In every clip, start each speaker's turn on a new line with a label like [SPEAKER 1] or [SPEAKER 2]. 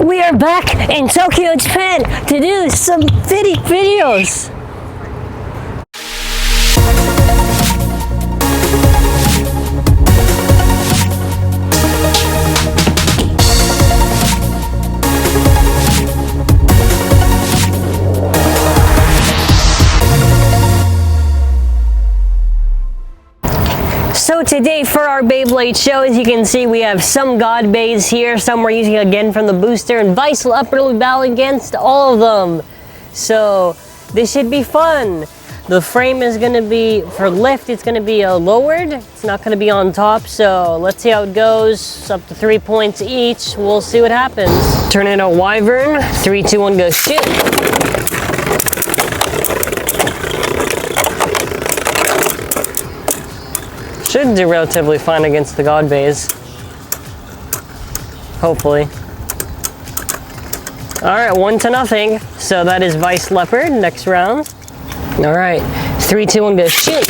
[SPEAKER 1] We are back in Tokyo, Japan to do some videos. So today for our Beyblade show, as you can see, we have some God Beys here, some we're using again from the booster, and VISE LEOPARD will battle against all of them. So this should be fun. The frame is going to be, for lift, it's going to be lowered. It's not going to be on top, so let's see how it goes. It's up to 3 points each. We'll see what happens. Turn it a wyvern. 3, 2, 1, go shoot. Should do relatively fine against the God Beys. Hopefully. Alright, 1-0. So that is VISE LEOPARD. Next round. Alright, 3, 2, 1, go shoot.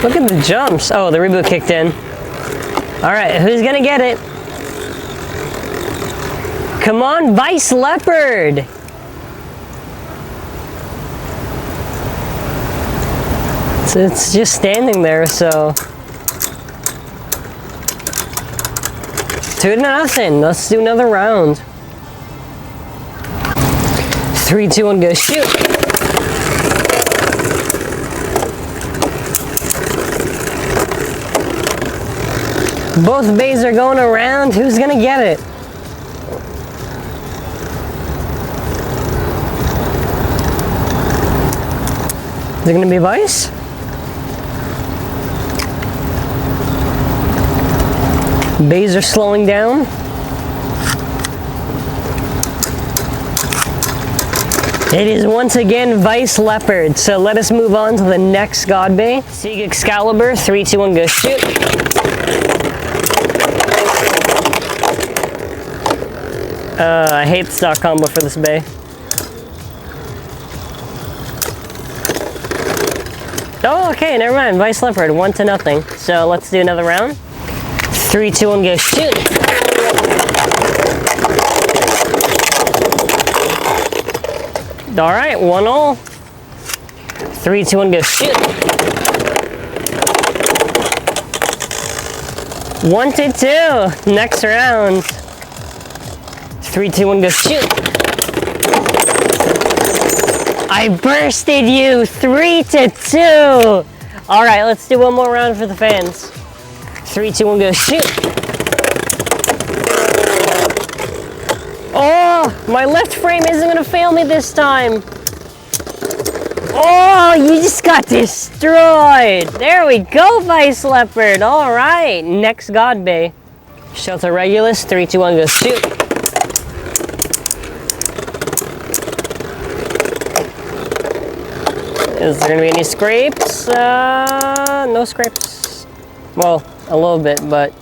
[SPEAKER 1] Look at the jumps. Oh, the reboot kicked in. Alright, who's gonna get it? Come on, VISE LEOPARD! It's just standing there, so 2-0. Let's do another round. 3, 2, 1, go shoot. Both bays are going around. Who's gonna get it? Is it gonna be VISE? Bays are slowing down. It is once again VISE LEOPARD. So let us move on to the next God Bey. Sieg Excalibur, 3, 2, 1, go shoot. I hate the stock combo for this Bey. Oh, okay, never mind. VISE LEOPARD, 1-0. So let's do another round. 3, 2, 1, go shoot. Alright, 1-0. 3, 2, 1, go shoot. 1-2. Next round. 3, 2, 1, go shoot. I bursted you. 3-2. Alright, let's do one more round for the fans. 3, 2, 1, go shoot. Oh, my left frame isn't going to fail me this time. Oh, you just got destroyed. There we go, VISE LEOPARD. All right, next God Bey. Shelter Regulus, 3, 2, 1, go shoot. Is there going to be any scrapes? No scrapes. Well, a little bit, but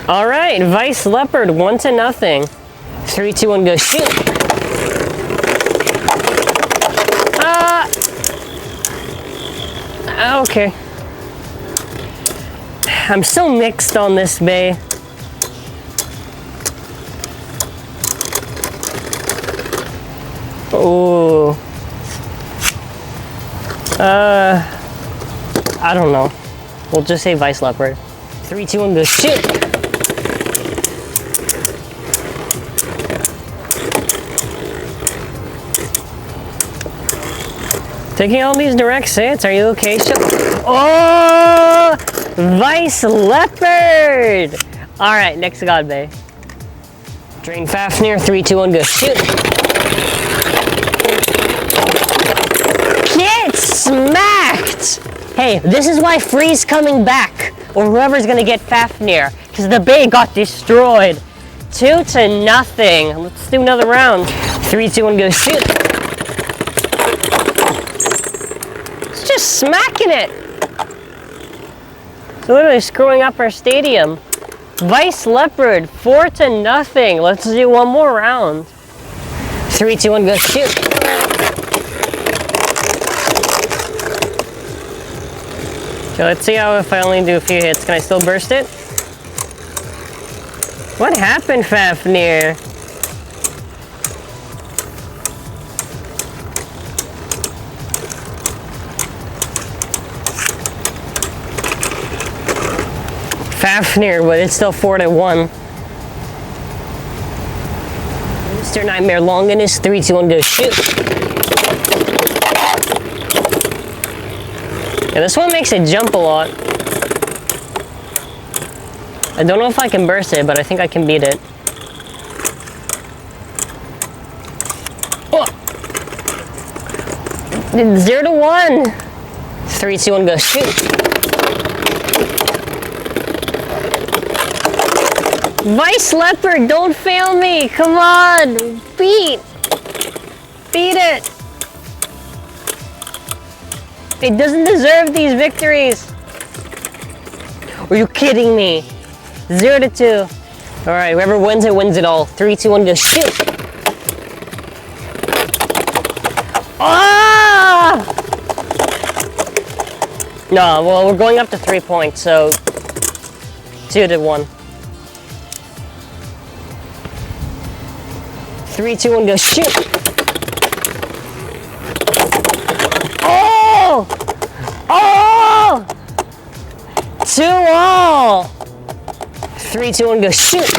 [SPEAKER 1] all right, VISE LEOPARD, 1-0. 3, 2, 1, go shoot. Okay. I'm so mixed on this Bey. Oh. I don't know. We'll just say VISE LEOPARD. 3, 2, 1, go shoot. Taking all these direct hits. Are you okay? Oh! VISE LEOPARD! Alright, next God Bey. Drain Fafnir, 3, 2, 1, go shoot. Get smacked! Hey, this is why Free's coming back, or whoever's gonna get Fafnir, because the Bey got destroyed. 2-0. Let's do another round. 3, 2, 1, go shoot. It's just smacking it. It's literally screwing up our stadium. VISE LEOPARD, 4-0. Let's do one more round. 3, 2, 1, go shoot. Okay, let's see how if I only do a few hits. Can I still burst it? What happened, Fafnir? Fafnir, but it's still 4-1. Mr. Nightmare Longinus, 3, 2, 1, go shoot. Yeah, this one makes it jump a lot. I don't know if I can burst it, but I think I can beat it. Oh. 0-1. 3, 2, 1, go shoot. Vice Leopard, don't fail me. Come on. Beat it. It doesn't deserve these victories. Are you kidding me? 0-2. All right, whoever wins it wins it all. 3, 2, 1, go shoot. Ah! No, well, we're going up to 3 points, so 2-1. 3, 2, 1, go shoot. Oh! Oh! 2-all. 3, 2, 1, go shoot.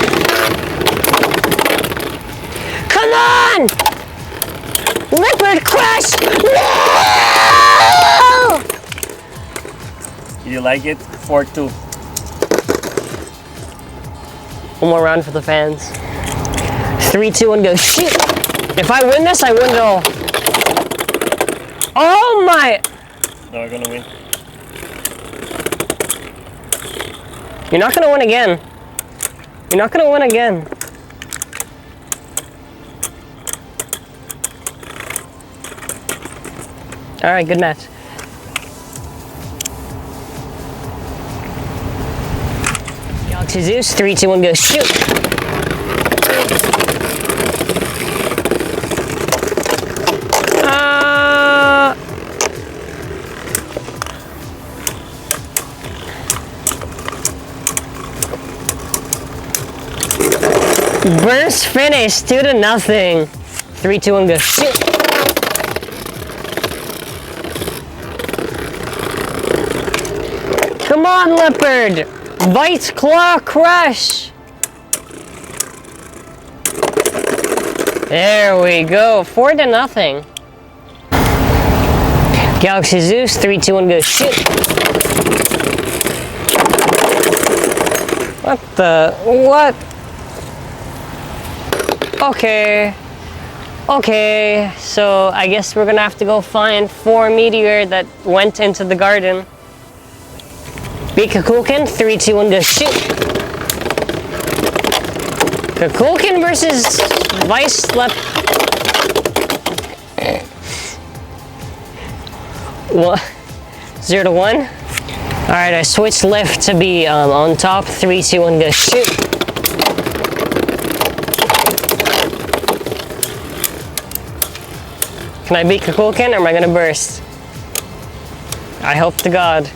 [SPEAKER 1] Come on! Leopard crash! No!
[SPEAKER 2] You like it? 4-2.
[SPEAKER 1] One more round for the fans. 3, 2, 1, go shoot. If I win this, I win it all. Oh my!
[SPEAKER 2] No, I'm gonna win.
[SPEAKER 1] You're not gonna win again. You're not gonna win again. Alright, good match. Galaxy Zeus, 3, 2, 1, go shoot. Burst finish, 2-0. 3, 2, 1, go shoot. Come on, Leopard. Vice Claw Crush. There we go, 4-0. Galaxy Zeus, 3, 2, 1, go shoot. What? Okay, so I guess we're gonna have to go find 4 meteor that went into the garden. Beat Kukulkan, 3, 2, 1, go shoot. Kukulkan versus Vice Leopard. What? 0-1? Alright, I switched left to be on top. 3, 2, 1, go shoot. Can I beat Kukulkan or am I gonna burst? I hope to God.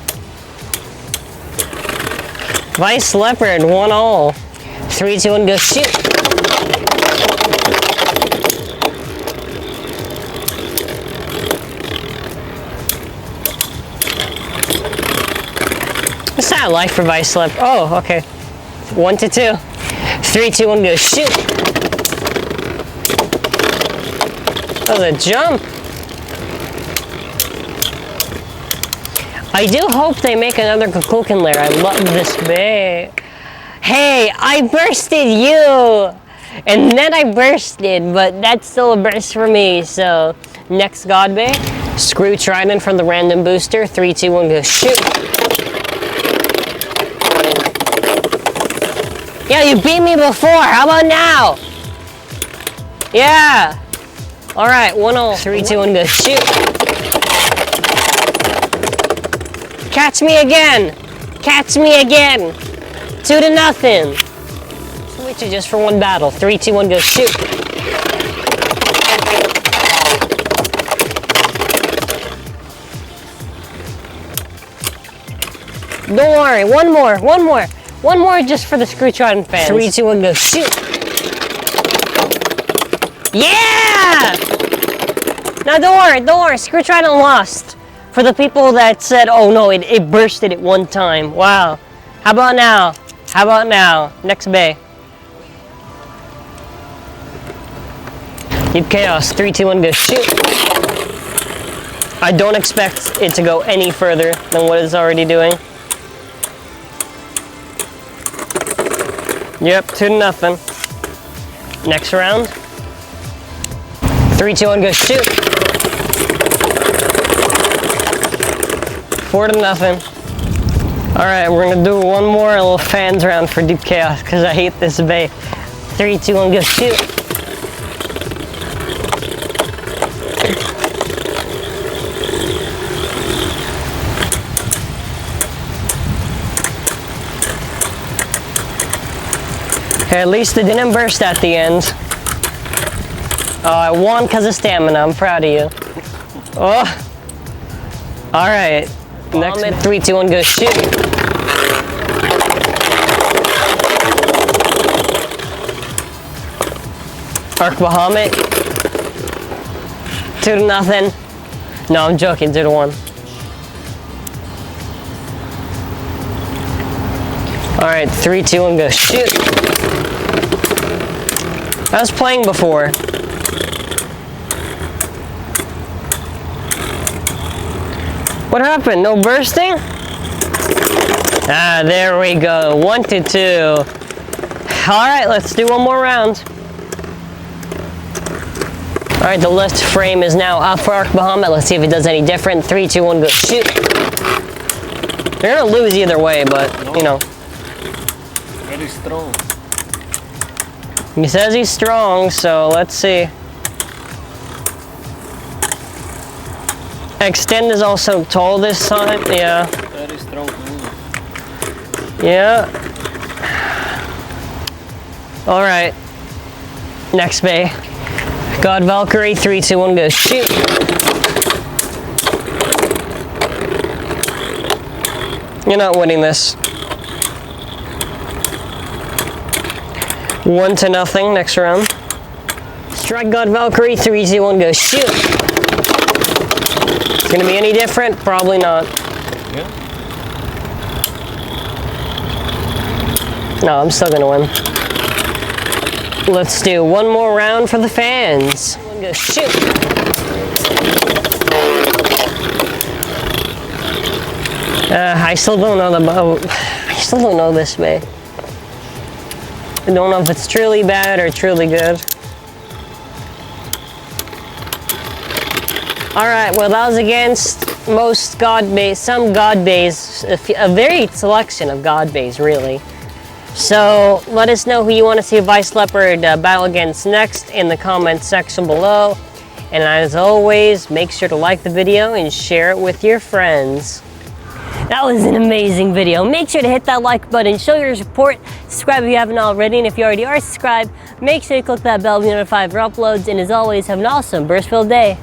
[SPEAKER 1] Vice Leopard, 1-all. 3, 2, 1, go shoot. What's that like for Vice Leopard? Oh, okay. 1-2. 3, 2, 1, go shoot. That was a jump. I do hope they make another Kukulkan lair. I love this bay. Hey, I bursted you! And then I bursted, but that's still a burst for me. So, next God Bay. Screw Trident from the random booster. 3, 2, 1, go shoot. Yeah, you beat me before. How about now? Yeah. Alright, 1-all. 3, 2, 1, go shoot. Catch me again. Catch me again. 2-0. Switch it just for one battle. 3, 2, 1, go shoot. Don't worry, one more just for the Screwtron fans. 3, 2, 1, go, shoot! Yeah! Now don't worry, Screwtron lost. For the people that said, oh no, it bursted at one time. Wow. How about now? Next bay. Deep Chaos, 3, 2, 1, go, shoot! I don't expect it to go any further than what it's already doing. Yep, 2-0. Next round. 3, 2, 1, go, shoot! 4-0. Alright, we're gonna do one more little fans round for Deep Chaos because I hate this bay. 3, 2, 1, go, shoot! Okay, at least it didn't burst at the end. Oh, I won because of stamina. I'm proud of you. Oh! Alright. Next, 3, 2, 1, go, shoot! Arc Bahamut. 2-0. No, I'm joking. 2-1. Alright, 3, 2, 1, go, shoot! I was playing before. What happened? No bursting? Ah, there we go. 1 to 2. Alright, let's do one more round. Alright, the left frame is now up for Arc Bahamut. Let's see if it does any different. 3, 2, 1, go, shoot! You're gonna lose either way, but, you know.
[SPEAKER 2] Very strong.
[SPEAKER 1] He says he's strong, so let's see. Extend is also tall this time, yeah.
[SPEAKER 2] Very strong.
[SPEAKER 1] Yeah. Alright. Next bay. God Valkyrie, 3, 2, 1, go, shoot! You're not winning this. 1-0, next round. Strike God Valkyrie, 3, 2, 1, go, shoot! It's gonna be any different? Probably not.
[SPEAKER 2] Yeah.
[SPEAKER 1] No, I'm still gonna win. Let's do one more round for the fans. One, go, shoot! I still don't know I still don't know this bay. I don't know if it's truly bad or truly good. Alright, well that was against most God bays, some God bays, a varied selection of God bays really. So let us know who you want to see VISE Leopard battle against next in the comments section below. And as always, make sure to like the video and share it with your friends. That was an amazing video. Make sure to hit that like button, show your support, subscribe if you haven't already, and if you already are subscribed, make sure you click that bell to be notified for uploads, and as always, have an awesome burst-filled day.